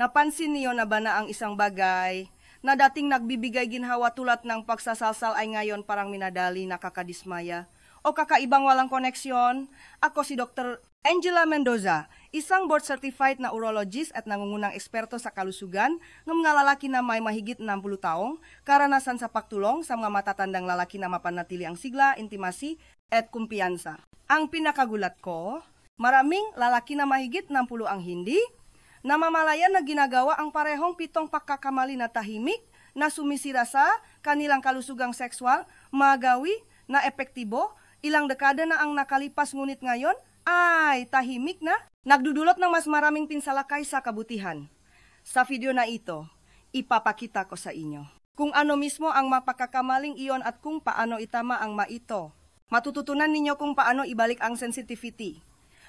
Napansin niyo na ba na ang isang bagay na dating nagbibigay ginhawa tulad ng pagsasalsal ay ngayon parang minadali, nakakadismaya? O kakaibang walang koneksyon? Ako si Dr. Angela Mendoza, isang board-certified na urologist at nangungunang eksperto sa kalusugan ng mga lalaki na may mahigit 60 taong karanasan sa pagtulong sa mga matatandang lalaki na mapanatili ang sigla, intimacy at kumpiyansa. Ang pinakagulat ko, maraming lalaki na mahigit 60 ang hindi namamalayan na ginagawa ang parehong 7 pagkakamali na tahimik na sumisira sa kanilang kalusugang sexual, magawi na epektibo, ilang dekada na ang nakalipas ngunit ngayon ay tahimik na nagdudulot ng mas maraming pinsala kaysa kabutihan. Sa video na ito, ipapakita ko sa inyo kung ano mismo ang mapakakamaling iyon at kung paano itama ang maito. Matututunan ninyo kung paano ibalik ang sensitivity,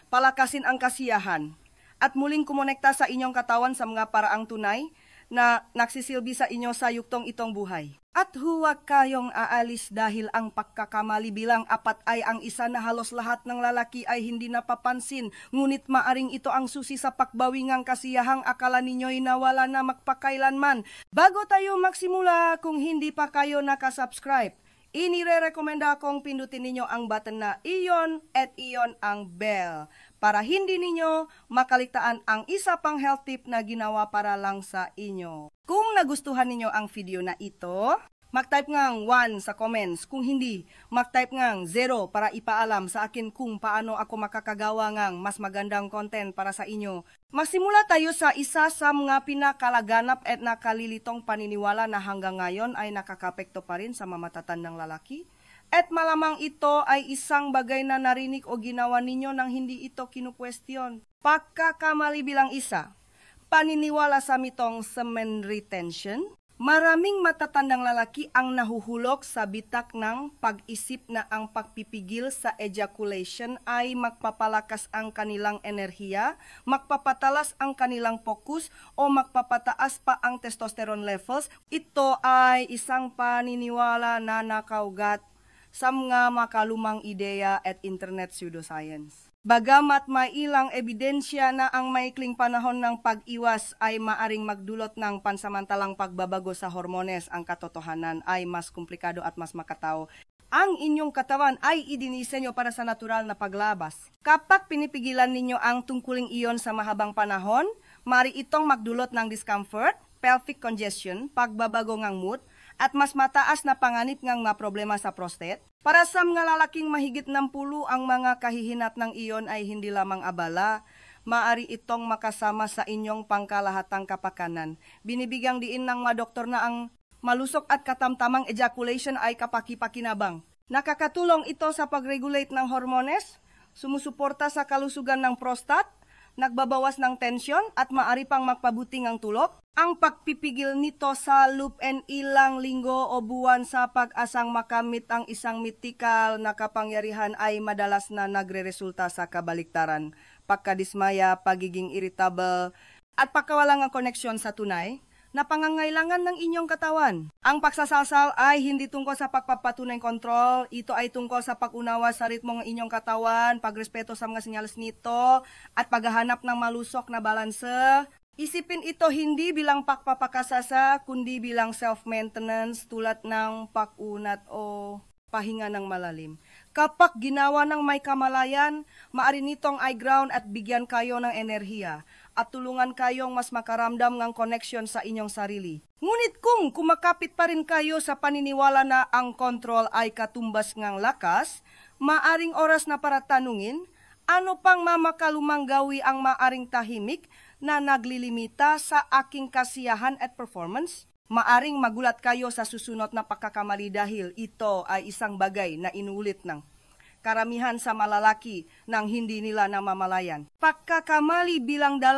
palakasin ang kasiyahan, at muling kumonekta sa inyong katawan sa mga paraang tunay na nagsisilbi sa inyo sa yuktong itong buhay. At huwag kayong aalis dahil ang pagkakamali bilang 4 ay ang isa na halos lahat ng lalaki ay hindi napapansin. Ngunit maaring ito ang susi sa pakbawingang kasiyahang akala ninyo'y nawala na magpakailanman. Bago tayo magsimula, kung hindi pa kayo nakasubscribe, inire-rekomenda kong pindutin ninyo ang button na iyon at iyon ang bell para hindi ninyo makaligtaan ang isa pang health tip na ginawa para lang sa inyo. Kung nagustuhan ninyo ang video na ito, mag-type ngang 1 sa comments. Kung hindi, mag-type ngang 0 para ipaalam sa akin kung paano ako makakagawa ngang mas magandang content para sa inyo. Magsimula tayo sa isa sa mga pinakalaganap at nakalilitong paniniwala na hanggang ngayon ay nakakapekto pa rin sa mga matatandang lalaki. At malamang ito ay isang bagay na narinig o ginawa ninyo nang hindi ito kinukwestiyon. Pagkakamali bilang isa, paniniwala sa mitong semen retention. Maraming matatandang lalaki ang nahuhulog sa bitak ng pag-isip na ang pagpipigil sa ejaculation ay magpapalakas ang kanilang enerhiya, magpapatalas ang kanilang focus o magpapataas pa ang testosterone levels. Ito ay isang paniniwala na nakaugat sa mga makalumang ideya at internet pseudoscience. Bagamat may ilang ebidensya na ang maikling panahon ng pag-iwas ay maaring magdulot ng pansamantalang pagbabago sa hormones, ang katotohanan ay mas komplikado at mas makatao. Ang inyong katawan ay idinisenyo para sa natural na paglabas. Kapag pinipigilan ninyo ang tungkuling iyon sa mahabang panahon, maaari itong magdulot ng discomfort, pelvic congestion, pagbabago ng mood, at mas mataas na panganib ng mga problema sa prostate. Para sa mga lalaking mahigit 60, ang mga kahihinat ng iyon ay hindi lamang abala, maaari itong makasama sa inyong pangkalahatang kapakanan. Binibigyang diin ng mga doktor na ang malusok at katamtamang ejaculation ay kapaki-pakinabang. Nakakatulong ito sa pag-regulate ng hormones, sumusuporta sa kalusugan ng prostate, nagbabawas ng tensyon at maaari pang magpabuting ang tulog. Ang pagpipigil nito sa loop and ilang linggo o buwan sa pag-asang makamit ang isang mitikal na kapangyarihan ay madalas na nagre-resulta sa kabaliktaran, pagkadismaya, pagiging irritable, at pagkawalang ang koneksyon sa tunay na pangangailangan ng inyong katawan. Ang pagsasalsal ay hindi tungkol sa pagpapatunay kontrol, ito ay tungkol sa pag-unawa sa ritmo ng inyong katawan, pagrespeto sa mga senyales nito, at paghahanap ng malusok na balanse. Isipin ito hindi bilang pagpapakasasa, kundi bilang self-maintenance tulad ng pag-unat o pahinga ng malalim. Kapag ginawa ng may kamalayan, maaari nitong i-ground at bigyan kayo ng enerhiya at tulungan kayong mas makaramdam ng connection sa inyong sarili. Ngunit kung kumakapit pa rin kayo sa paniniwala na ang kontrol ay katumbas ng lakas, maaring oras na para tanungin, ano pang mamakalumang gawi ang maaring tahimik na naglilimita sa aking kasiyahan at performance? Maaring magulat kayo sa susunod na pagkakamali dahil ito ay isang bagay na inulit ng karamihan sa malalaki nang hindi nila namamalayan. Pagkakamali bilang 2,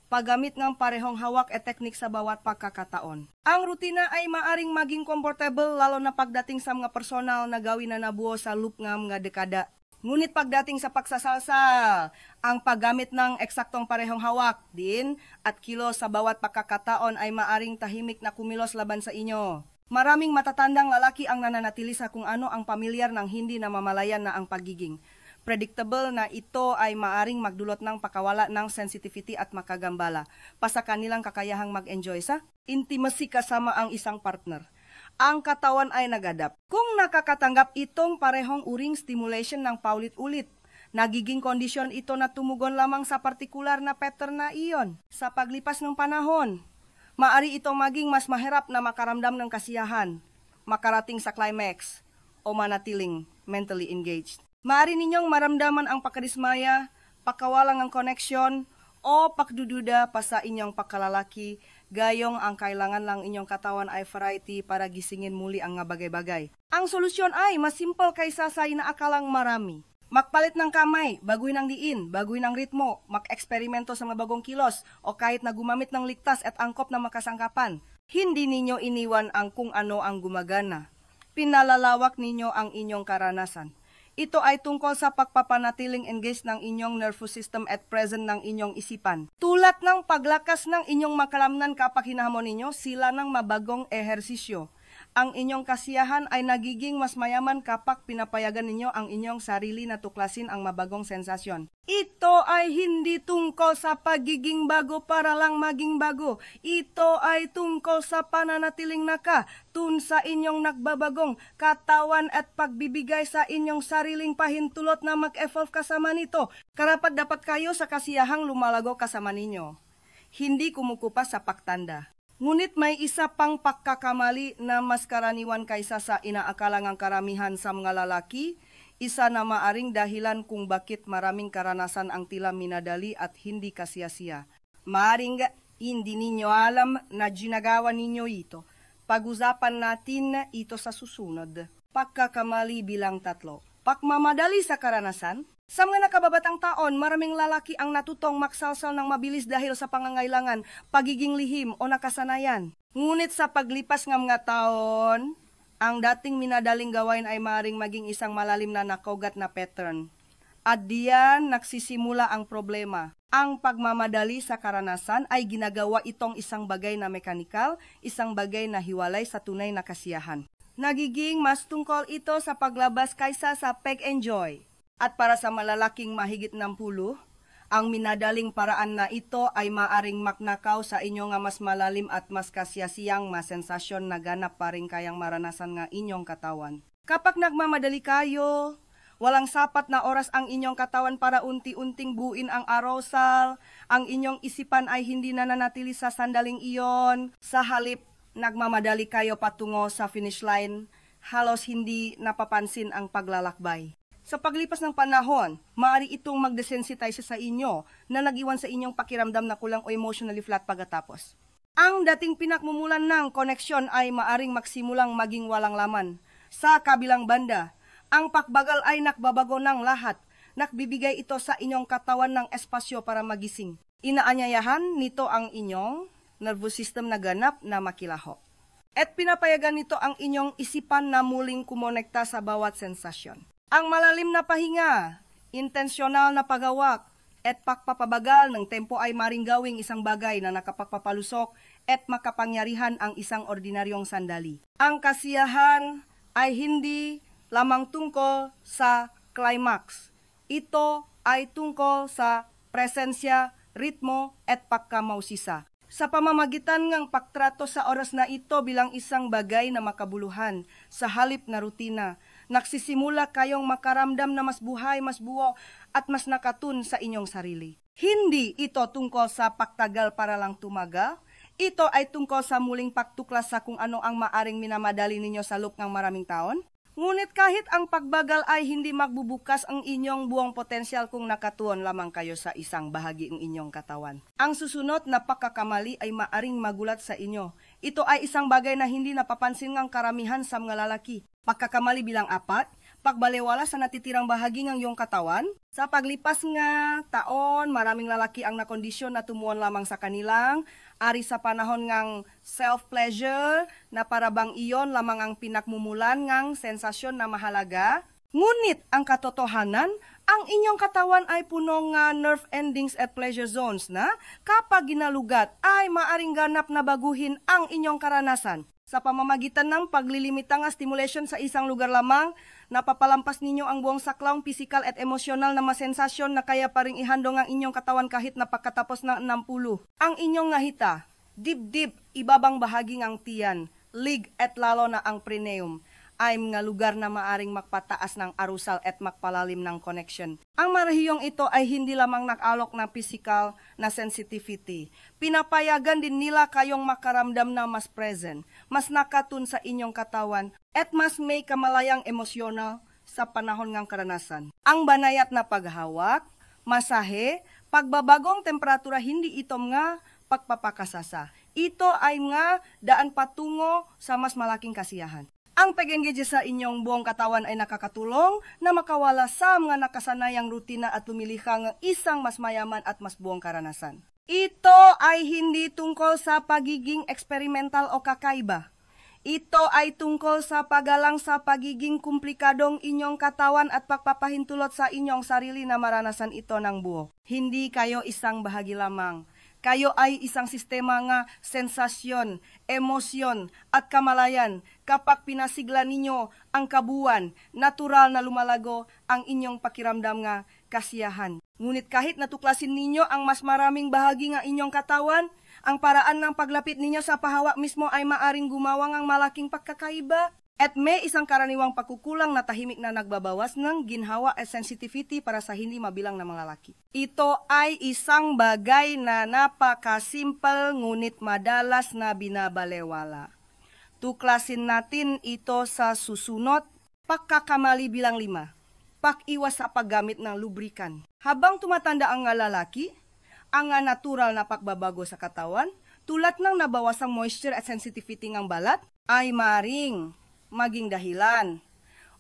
paggamit ng parehong hawak at teknik sa bawat pagkakataon. Ang rutina ay maaring maging comfortable lalo na pagdating sa mga personal na gawin na nabuo sa loop ng mga dekada. Ngunit pagdating sa pagsasalsal, ang paggamit ng eksaktong parehong hawak din at kilos sa bawat pagkakataon ay maaring tahimik na kumilos laban sa inyo. Maraming matatandang lalaki ang nananatili sa kung ano ang pamilyar ng hindi namamalayan na ang pagiging Predictable na ito ay maaring magdulot ng pakawala ng sensitivity at makagambala pa sa kanilang kakayahang mag-enjoy sa intimacy kasama ang isang partner. Ang katawan ay nag-adapt. Kung nakakatanggap itong parehong uring stimulation ng paulit-ulit, nagiging kondisyon ito na tumugon lamang sa partikular na pattern na iyon. Sa paglipas ng panahon, maari itong maging mas mahirap na makaramdam ng kasiyahan, makarating sa climax, o manatiling mentally engaged. Maaari ninyong maramdaman ang pagkadismaya, pagkawalang ang koneksyon, o pagdududa pa sa inyong pagkalalaki, gayong ang kailangan lang inyong katawan ay variety para gisingin muli ang nga bagay-bagay. Ang solusyon ay mas simple kaysa sa inaakalang marami. Magpalit ng kamay, baguhin ang diin, baguhin ang ritmo, mag-eksperimento sa mga bagong kilos, o kahit na gumamit ng ligtas at angkop na makasangkapan. Hindi ninyo iniwan ang kung ano ang gumagana. Pinalalawak ninyo ang inyong karanasan. Ito ay tungkol sa pagpapanatiling engaged ng inyong nervous system at present ng inyong isipan. Tulad ng paglakas ng inyong makalamnan kapag hinahamon ninyo sila ng mabagong ehersisyo. Ang inyong kasiyahan ay nagiging mas mayaman kapag pinapayagan ninyo ang inyong sarili na tuklasin ang mabagong sensasyon. Ito ay hindi tungkol sa pagiging bago para lang maging bago. Ito ay tungkol sa pananatiling tun sa inyong nagbabagong katawan at pagbibigay sa inyong sariling pahintulot na mag-evolve kasama nito. Karapat dapat kayo sa kasiyahang lumalago kasama ninyo. Hindi kumukupa sa pagtanda. Ngunit may isa pang pagkakamali na mas karaniwan kaysa sa inaakalang ang karamihan sa mga lalaki, isa na maaring dahilan kung bakit maraming karanasan ang tila minadali at hindi kasiyasiya. Maaring hindi ninyo alam na ginagawa ninyo ito. Pag-usapan natin ito sa susunod. Pagkakamali bilang 3. Pagmamadali sa karanasan. Sa mga nakababatang taon, maraming lalaki ang natutong maksalsal ng mabilis dahil sa pangangailangan, pagiging lihim o nakasanayan. Ngunit sa paglipas ng mga taon, ang dating minadaling gawain ay maaaring maging isang malalim na nakaugat na pattern. At diyan nagsisimula ang problema. Ang pagmamadali sa karanasan ay ginagawa itong isang bagay na mekanikal, isang bagay na hiwalay sa tunay na kasiyahan. Nagiging mas tungkol ito sa paglabas kaysa sa pag-enjoy. At para sa malalaking mahigit ng 10, ang minadaling paraan na ito ay maaring maknakaw sa inyo nga mas malalim at mas kasiyasiyang masensasyon na ganap pa rin kayang maranasan nga inyong katawan. Kapag nagmamadali kayo, walang sapat na oras ang inyong katawan para unti-unting buuin ang arousal, ang inyong isipan ay hindi nananatili sa sandaling iyon. Sa halip, nagmamadali kayo patungo sa finish line, halos hindi napapansin ang paglalakbay. Sa paglipas ng panahon, maaari itong magdesensitize sa inyo na nag-iwan sa inyong pakiramdam na kulang o emotionally flat pagkatapos. Ang dating pinakmumulan ng koneksyon ay maaring magsimulang maging walang laman. Sa kabilang banda, ang pagbagal ay nakbabago ng lahat. Nakbibigay ito sa inyong katawan ng espasyo para magising. Inaanyayahan nito ang inyong nervous system na ganap na makilaho. At pinapayagan nito ang inyong isipan na muling kumonekta sa bawat sensasyon. Ang malalim na pahinga, intensyonal na paghawak, at pagpapabagal ng tempo ay maring gawing isang bagay na nakapagpapalusok at makapangyarihan ang isang ordinaryong sandali. Ang kasiyahan ay hindi lamang tungkol sa climax. Ito ay tungkol sa presensya, ritmo, at pagkamausisa. Sa pamamagitan ng pagtrato sa oras na ito bilang isang bagay na makabuluhan, sa halip na rutina, nagsisimula kayong makaramdam na mas buhay, mas buo, at mas nakatun sa inyong sarili. Hindi ito tungkol sa pagtagal para lang tumagal. Ito ay tungkol sa muling pagtuklas sa kung ano ang maaring minamadali ninyo sa loob ng maraming taon. Ngunit kahit ang pagbagal ay hindi magbubukas ang inyong buong potensyal kung nakatuon lamang kayo sa isang bahagi ng inyong katawan. Ang susunod na pagkakamali ay maaring magulat sa inyo. Ito ay isang bagay na hindi napapansin ng karamihan sa mga lalaki. Pagkakamali bilang 4, pagbaliwala sa natitirang bahagi ng iyong katawan. Sa paglipas nga taon, maraming lalaki ang nakondisyon na tumuon lamang sa kanilang ari sa panahon ngang self-pleasure na parabang iyon lamang ang pinakmumulan ngang sensasyon na mahalaga. Ngunit ang katotohanan, ang inyong katawan ay puno nga nerve endings at pleasure zones na kapag ginalugat ay maaring ganap na baguhin ang inyong karanasan. Sa pamamagitan ng paglilimita nga stimulation sa isang lugar lamang, napapalampas ninyo ang buong saklaw, pisikal at emosyonal na masensasyon na kaya pa ring ihandong ang inyong katawan kahit na pagkatapos ng 60. Ang inyong ngahita, dibdib, ibabang bahagi ng tiyan, lig at lalo na ang perineum, ay mga lugar na maaring magpataas ng arusal at magpalalim ng connection. Ang marahiyong ito ay hindi lamang nakalok ng physical na sensitivity. Pinapayagan din nila kayong makaramdam na mas present, mas nakatun sa inyong katawan, at mas may kamalayang emosyonal sa panahon ng karanasan. Ang banayat na paghawak, masahe, pagbabagong temperatura, hindi ito nga pagpapakasasa. Ito ay nga daan patungo sa mas malaking kasiyahan. Ang pag-engage sa inyong buong katawan ay nakakatulong na makawala sa mga nakasanayang rutina at lumilika ng isang mas mayaman at mas buong karanasan. Ito ay hindi tungkol sa pagiging experimental o kakaiba. Ito ay tungkol sa paggalang sa pagiging komplikadong inyong katawan at pagpapahintulot sa inyong sarili na maranasan ito ng buo. Hindi kayo isang bahagi lamang. Kayo ay isang sistema nga sensasyon, emosyon at kamalayan. Kapag pinasigla ninyo ang kabuuan, natural na lumalago ang inyong pakiramdam nga kasiyahan. Ngunit kahit natuklasin ninyo ang mas maraming bahagi ng inyong katawan, ang paraan ng paglapit ninyo sa pahawak mismo ay maaring gumawang ang malaking pagkakaiba. At may isang karaniwang pagkukulang na tahimik na nagbabawas ng ginhawa at sensitivity para sa hindi mabilang na mga lalaki. Ito ay isang bagay na napakasimpal ngunit madalas na binabalewala. Tuklasin natin ito sa susunod. Pagkakamali bilang 5. Pag-iwas sa paggamit ng lubrikan. Habang tumatanda ang lalaki, ang natural na pagbabago sa katawan, tulad ng nabawasang moisture at sensitivity ng balat, ay maring maging dahilan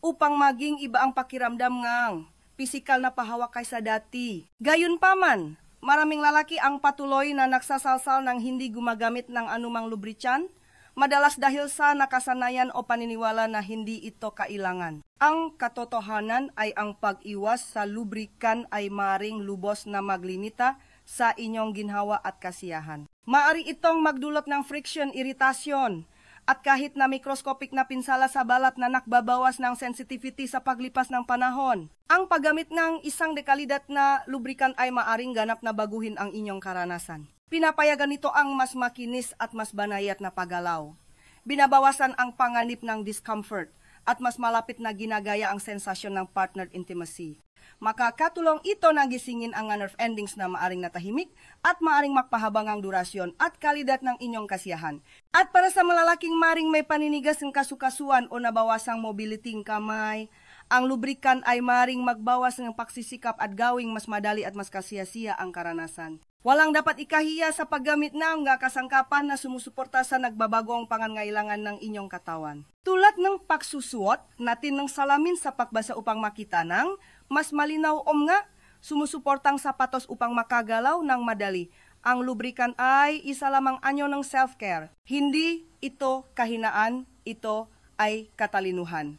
upang maging iba ang pakiramdam ngang pisikal na pahawak kaysa dati. Gayunpaman, maraming lalaki ang patuloy na nagsasalsal ng hindi gumagamit ng anumang lubricant, madalas dahil sa nakasanayan o paniniwala na hindi ito kailangan. Ang katotohanan ay ang pag-iwas sa lubrikan ay maring lubos na maglimita sa inyong ginhawa at kasiyahan. Maari itong magdulot ng friction, iritasyon, at kahit na microscopic na pinsala sa balat na nakbabawas ng sensitivity sa paglipas ng panahon. Ang paggamit ng isang dekalidat na lubricant ay maaring ganap na baguhin ang inyong karanasan. Pinapayagan nito ang mas makinis at mas banayat na paggalaw. Binabawasan ang panganib ng discomfort at mas malapit na ginagaya ang sensasyon ng partner intimacy. Makakatulong ito na gisingin ang nerve endings na maaring natahimik at maaring magpahabang ang durasyon at kalidad ng inyong kasiyahan. At para sa malalaking maring may paninigas ng kasukasuan o nabawasang mobility ng kamay, ang lubrikan ay maring magbawas ng pagsisikap at gawing mas madali at mas kasiyasiya ang karanasan. Walang dapat ikahiya sa paggamit ng kasangkapan na sumusuporta sa nagbabagong pangangailangan ng inyong katawan. Tulad ng pagsusuot natin ng salamin sa pagbasa upang makita ng mas malinaw nga sumusuportang sapatos upang makagalaw ng madali. Ang lubrikan ay isa lamang anyo ng self-care. Hindi ito kahinaan, ito ay katalinuhan.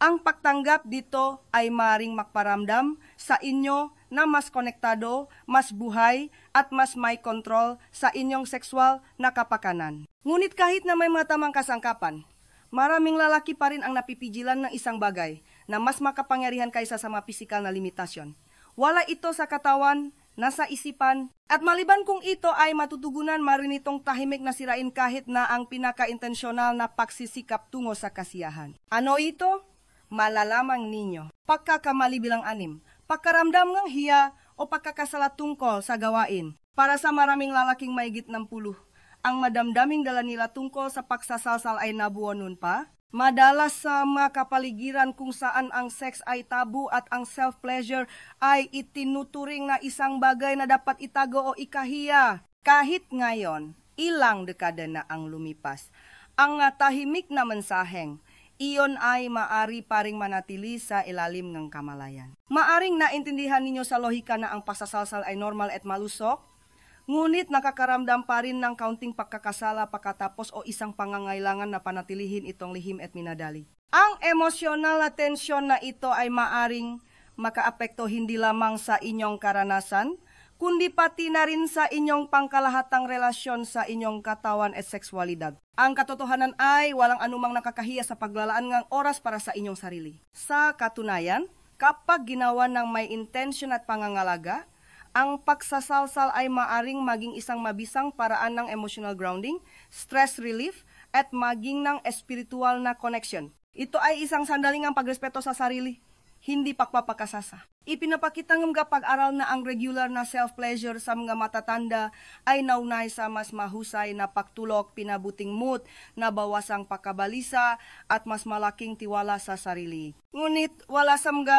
Ang pagtanggap dito ay maring magparamdam sa inyo na mas konektado, mas buhay, at mas may kontrol sa inyong sexual na kapakanan. Ngunit kahit na may mga tamang kasangkapan, maraming lalaki pa rin ang napipigilan ng isang bagay na mas makapangyarihan kaysa sa mga pisikal na limitasyon. Wala ito sa katawan, nasa isipan, at maliban kung ito ay matutugunan, marinitong tahimik na sirain kahit na ang pinaka-intensyonal na pagsisikap tungo sa kasiyahan. Ano ito? Malalamang ninyo. Pagkakamali bilang 6. Pagkaramdam ng hiya o pagkakasala tungkol sa gawain. Para sa maraming lalaking mahigit ng 10, ang madamdaming dala nila tungkol sa pagsasalsal ay nabuo nun pa. Madalas sa mga kapaligiran kung saan ang sex ay tabu at ang self-pleasure ay itinuturing na isang bagay na dapat itago o ikahiya. Kahit ngayon, ilang dekada na ang lumipas, ang tahimik na mensaheng, iyon ay maari pa ring manatili sa ilalim ng kamalayan. Maaring naintindihan ninyo sa lohika na ang pagsasalsal ay normal at malusok, ngunit nakakaramdam pa rin ng kaunting pagkakasala pagkatapos o isang pangangailangan na panatilihin itong lihim at minadali. Ang emosyonal na tensyon na ito ay maaring makaapekto hindi lamang sa inyong karanasan, kundi pati na rin sa inyong pangkalahatang relasyon sa inyong katawan at sexualidad. Ang katotohanan ay walang anumang nakakahiya sa paglalaan ng oras para sa inyong sarili. Sa katunayan, kapag ginawa ng may intention at pangangalaga, ang pagsasalsal ay maaring maging isang mabisang paraan ng emotional grounding, stress relief, at maging ng espiritual na connection. Ito ay isang sandaling ang pagrespeto sa sarili, hindi pagpapakasasa. Ipinapakita ng mga pag-aral na ang regular na self-pleasure sa mga matatanda ay naunay sa mas mahusay na pagtulok, pinabuting mood, na bawasang pagkabalisa at mas malaking tiwala sa sarili. Ngunit wala sa mga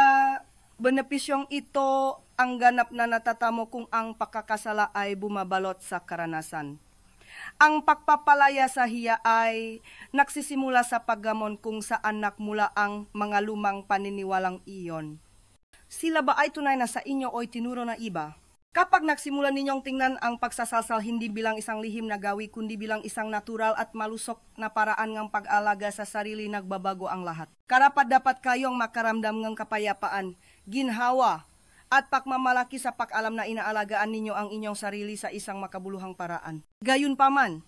benepisyong ito ang ganap na natatamo kung ang pagkakasala ay bumabalot sa karanasan. Ang pagpapalaya sa hiya ay nagsisimula sa paggamon kung saan nakmula ang mga lumang paniniwalang iyon. Sila ba ay tunay na sa inyo o tinuro na iba? Kapag nagsimula ninyong tingnan ang pagsasalsal hindi bilang isang lihim na gawi, kundi bilang isang natural at malusok na paraan ng pag-alaga sa sarili, nagbabago ang lahat. Karapat dapat kayong makaramdam ng kapayapaan, ginhawa, at pagmamalaki sa pag-alam na inaalagaan ninyo ang inyong sarili sa isang makabuluhang paraan. Gayunpaman,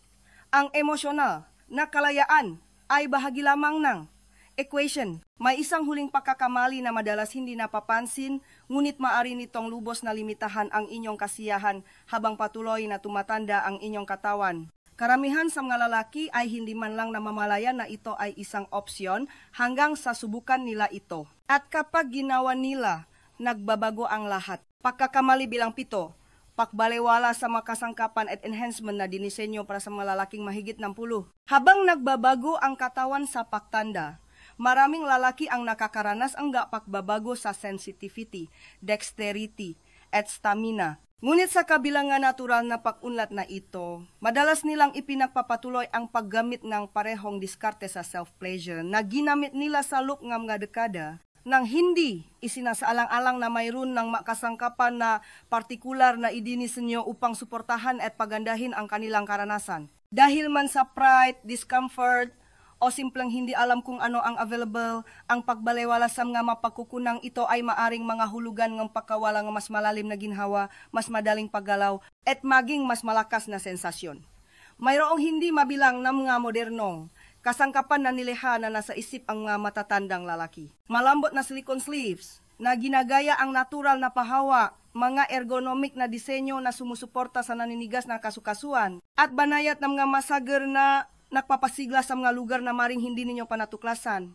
ang emosyonal na kalayaan ay bahagi lamang ng equation. May isang huling pagkakamali na madalas hindi napapansin, ngunit maaari nitong lubos na limitahan ang inyong kasiyahan habang patuloy na tumatanda ang inyong katawan. Karamihan sa mga lalaki ay hindi man lang namamalayan na ito ay isang opsyon hanggang sa subukan nila ito. At kapag ginawa nila, nagbabago ang lahat. Pagkakamali bilang 7, pakbalewala sa makasangkapan at enhancement na dinisenyo para sa mga lalaking mahigit ng 10. Habang nagbabago ang katawan sa pagtanda, maraming lalaki ang nakakaranas ang pagbabago sa sensitivity, dexterity, at stamina. Ngunit sa kabilang nga natural na pag-unlad na ito, madalas nilang ipinagpapatuloy ang paggamit ng parehong diskarte sa self-pleasure na ginamit nila sa loob ng mga dekada, nang hindi isinasaalang-alang na mayroon ng makasangkapan na partikular na idinisenyo upang suportahan at pagandahin ang kanilang karanasan. Dahil man sa pride, discomfort, o simpleng hindi alam kung ano ang available, ang pagbalewala sa mga mapagkukunang ito ay maaring mga hulugan ng pagkawala ng mas malalim na ginhawa, mas madaling paggalaw, at maging mas malakas na sensasyon. Mayroong hindi mabilang na mga modernong kasangkapan na nilikha na nasa isip ang mga matatandang lalaki. Malambot na silicone sleeves na ginagaya ang natural na pahawa, mga ergonomic na disenyo na sumusuporta sa naninigas na kasukasuan, at banayat ng mga masager na nagpapasigla sa mga lugar na maring hindi ninyo panatuklasan.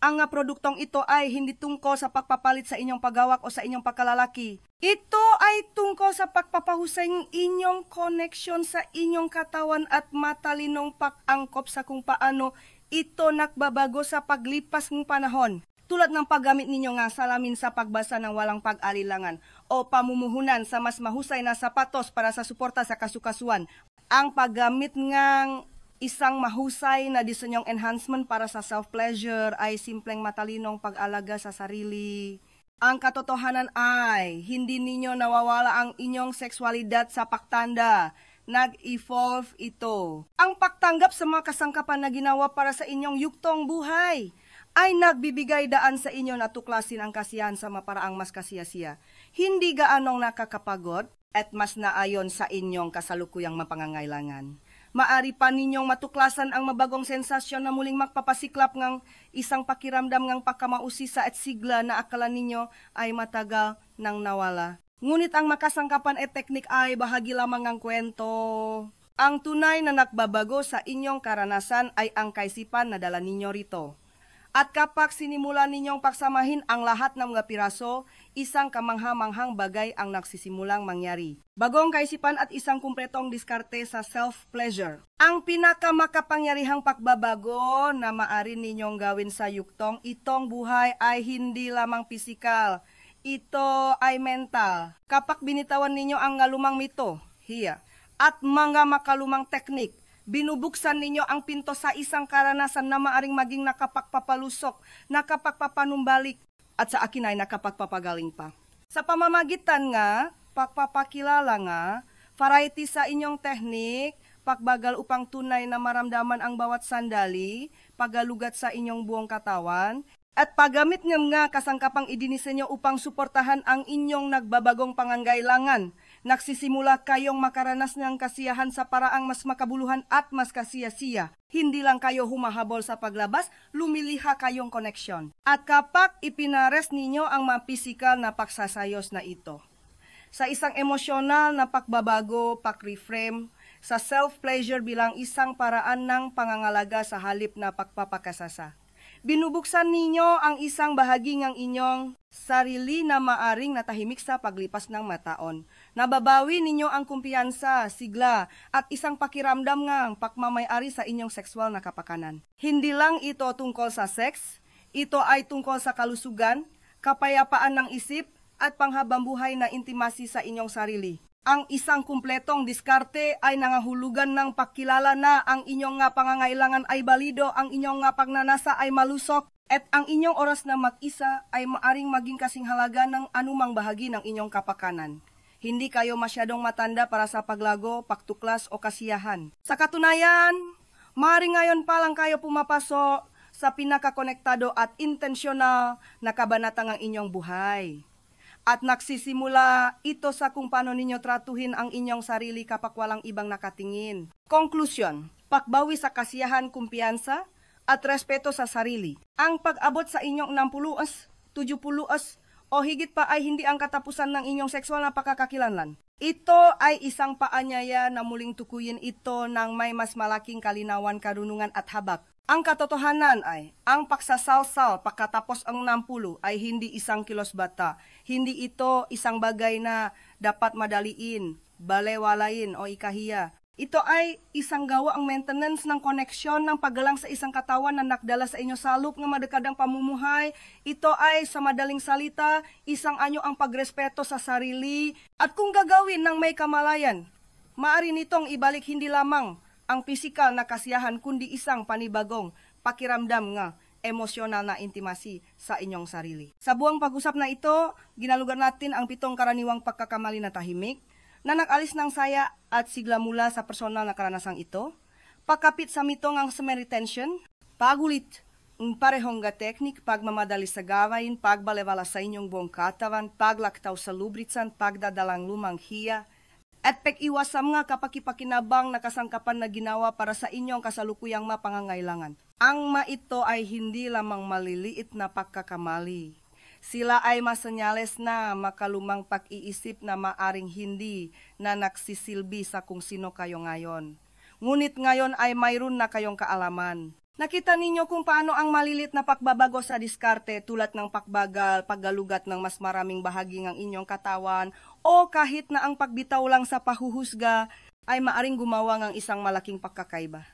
Ang produktong ito ay hindi tungkol sa pagpapalit sa inyong paghawak o sa inyong pagkalalaki. Ito ay tungkol sa pagpapahusay ng inyong koneksyon sa inyong katawan at matalinong pag-angkop sa kung paano ito nagbabago sa paglipas ng panahon. Tulad ng paggamit ninyo nga salamin sa pagbasa ng walang pag-alilangan o pamumuhunan sa mas mahusay na sapatos para sa suporta sa kasukasuan. Ang paggamit ng isang mahusay na disenyong enhancement para sa self-pleasure ay simpleng matalinong pag-alaga sa sarili. Ang katotohanan ay hindi ninyo nawawala ang inyong sexualidad sa pagtanda. Nag-evolve ito. Ang pagtanggap sa mga kasangkapan na ginawa para sa inyong yuktong buhay ay nagbibigay daan sa inyo na tuklasin ang kasiyahan sa maparaang mas kasiyasiya. Hindi gaanong nakakapagod at mas naayon sa inyong kasalukuyang mapangangailangan. Maari pa ninyong matuklasan ang mabagong sensasyon na muling magpapasiklap ng isang pakiramdam ng pagkamausisa at sigla na akala ninyo ay matagal nang nawala. Ngunit ang makasangkapan at teknik ay bahagi lamang ng kwento. Ang tunay na nagbabago sa inyong karanasan ay ang kaisipan na dala ninyo rito. At kapag sinimulan ninyong pagsamahin ang lahat ng mga piraso, isang kamangha-manghang bagay ang nagsisimulang mangyari. Bagong kaisipan at isang kumpletong diskarte sa self-pleasure. Ang pinakamakapangyarihang pagbabago na maaari ninyong gawin sa yuktong itong buhay ay hindi lamang pisikal. Ito ay mental. Kapag binitawan ninyo ang lumang mito, hiya, at mga makalumang teknik, binubuksan ninyo ang pinto sa isang karanasan na maaring maging nakapagpapalusok, nakapagpapanumbalik, at sa akin ay nakapagpapagaling pa. Sa pamamagitan nga, pagpapakilala nga, variety sa inyong teknik, pagbagal upang tunay na maramdaman ang bawat sandali, pagalugat sa inyong buong katawan, at paggamit nga kasangkapang idinisenyo upang suportahan ang inyong nagbabagong pangangailangan, Nagsisimula kayong makaranas ng kasiyahan sa paraang mas makabuluhan at mas kasiyasiya. Hindi lang kayo humahabol sa paglabas, lumiliha kayong koneksyon. At kapag ipinares ninyo ang mga pisikal na pagsasayos na ito, sa isang emosyonal na pagbabago, pag-reframe, sa self-pleasure bilang isang paraan ng pangangalaga sa halip na pagpapakasasa. Binubuksan ninyo ang isang bahagi ng inyong sarili na maaring natahimik sa paglipas ng mataon. Nababawi ninyo ang kumpiyansa, sigla, at isang pakiramdam ng pagmamayari sa inyong sexual na kapakanan. Hindi lang ito tungkol sa sex, ito ay tungkol sa kalusugan, kapayapaan ng isip, at panghabambuhay na intimacy sa inyong sarili. Ang isang kumpletong diskarte ay nangahulugan ng pagkilala na ang inyong nga pangangailangan ay balido, ang inyong nga pagnanasa ay malusok, at ang inyong oras na mag-isa ay maaring maging kasing halaga ng anumang bahagi ng inyong kapakanan. Hindi kayo masyadong matanda para sa paglago, pagtuklas o kasiyahan. Sa katunayan, maaring ngayon pa lang kayo pumapasok sa pinakakonektado at intensyonal na kabanata ng inyong buhay. At nagsisimula ito sa kung paano ninyo tratuhin ang inyong sarili kapag walang ibang nakatingin. Conclusion, pagbawi sa kasiyahan, kumpiyansa, at respeto sa sarili. Ang pag-abot sa inyong 60, 70, o higit pa ay hindi ang katapusan ng inyong sexual na pagkakakilanlan. Ito ay isang paanyaya na muling tukuyin ito ng may mas malaking kalinawan, karunungan at habak. Ang katotohanan ay, ang pagsasalsal pagkatapos ang 60 ay hindi isang kilos bata. Hindi ito isang bagay na dapat madaliin, balewalain o ikahiya. Ito ay isang gawa ang maintenance ng koneksyon ng paggalang sa isang katawan na nakdala sa inyo salop ng madekadang pamumuhay. Ito ay sa madaling salita, isang anyo ang pagrespeto sa sarili. At kung gagawin ng may kamalayan, maaari nitong ibalik hindi lamang ang pisikal na kasiyahan kundi isang panibagong pakiramdam nga emosyonal na intimacy sa inyong sarili. Sa buong pag-usap na ito, ginalugar natin ang 7 karaniwang pagkakamali na tahimik na nag-alis ng saya at sigla mula sa personal na karanasang ito, pagkapit sa mitong ang semi-retention, pagulit ang parehong nga teknik, pagmamadali sa gawain, pagbalewala sa inyong buong katawan, paglaktaw sa lubritsan, pagdadalang lumang hiya, at pag-iwasam nga kapakipakinabang na kasangkapan na ginawa para sa inyong kasalukuyang mapangangailangan. Ang ito ay hindi lamang maliliit na pagkakamali. Sila ay masenyales na makalumang pag-iisip na maaring hindi na nagsisilbi sa kung sino kayo ngayon. Ngunit ngayon ay mayroon na kayong kaalaman. Nakita ninyo kung paano ang malilit na pagbabago sa diskarte tulad ng pagbagal, paggalugat ng mas maraming bahagi ng inyong katawan o kahit na ang pagbitaw lang sa pahuhusga ay maaring gumawa ng isang malaking pagkakaiba.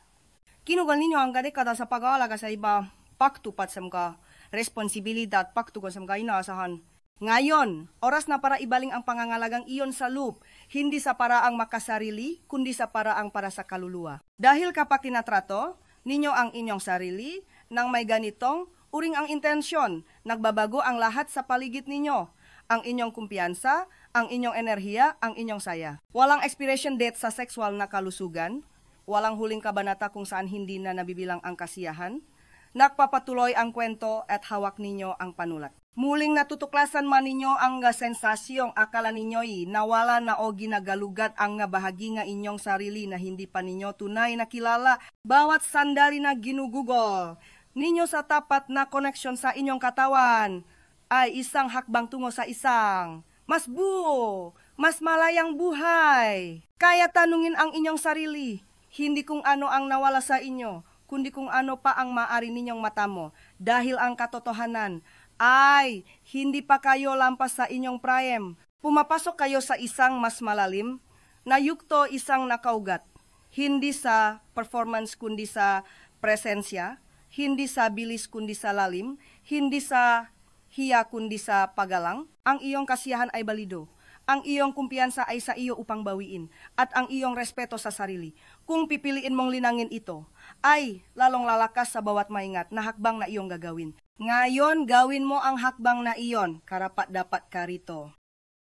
Kinugal ninyo ang kadekada sa pag-aalaga sa iba, pagtupat sa mga responsibilidad, pagtugon sa mga inaasahan. Ngayon, oras na para ibaling ang pangangalagang iyon sa loop, hindi sa paraang makasarili, kundi sa paraang para sa kaluluwa. Dahil kapag tinatrato ninyo ang inyong sarili nang may ganitong uring ang intensyon, nagbabago ang lahat sa paligid ninyo, ang inyong kumpiyansa, ang inyong enerhiya, ang inyong saya. Walang expiration date sa sexual na kalusugan, walang huling kabanata kung saan hindi na nabibilang ang kasiyahan, nagpapatuloy ang kwento at hawak ninyo ang panulat. Muling natutuklasan man ninyo ang sensasyong akala ninyo'y nawala na o ginagalugat ang bahagi nga inyong sarili na hindi pa ninyo tunay na kilala. Bawat sandali na ginugugol ninyo sa tapat na koneksyon sa inyong katawan ay isang hakbang tungo sa isang mas buo, mas malayang buhay. Kaya tanungin ang inyong sarili, hindi kung ano ang nawala sa inyo, kundi kung ano pa ang maaari ninyong matamo. Dahil ang katotohanan ay hindi pa kayo lampas sa inyong prime. Pumapasok kayo sa isang mas malalim na yugto, isang nakaugat. Hindi sa performance kundi sa presensya, hindi sa bilis kundi sa lalim, hindi sa hiya kundi sa pagalang. Ang iyong kasiyahan ay balido. Ang iyong kumpiyansa ay sa iyo upang bawiin, at ang iyong respeto sa sarili. Kung pipiliin mong linangin ito, ay lalong lalakas sa bawat maingat na hakbang na iyong gagawin. Ngayon, gawin mo ang hakbang na iyon, karapat dapat ka rito.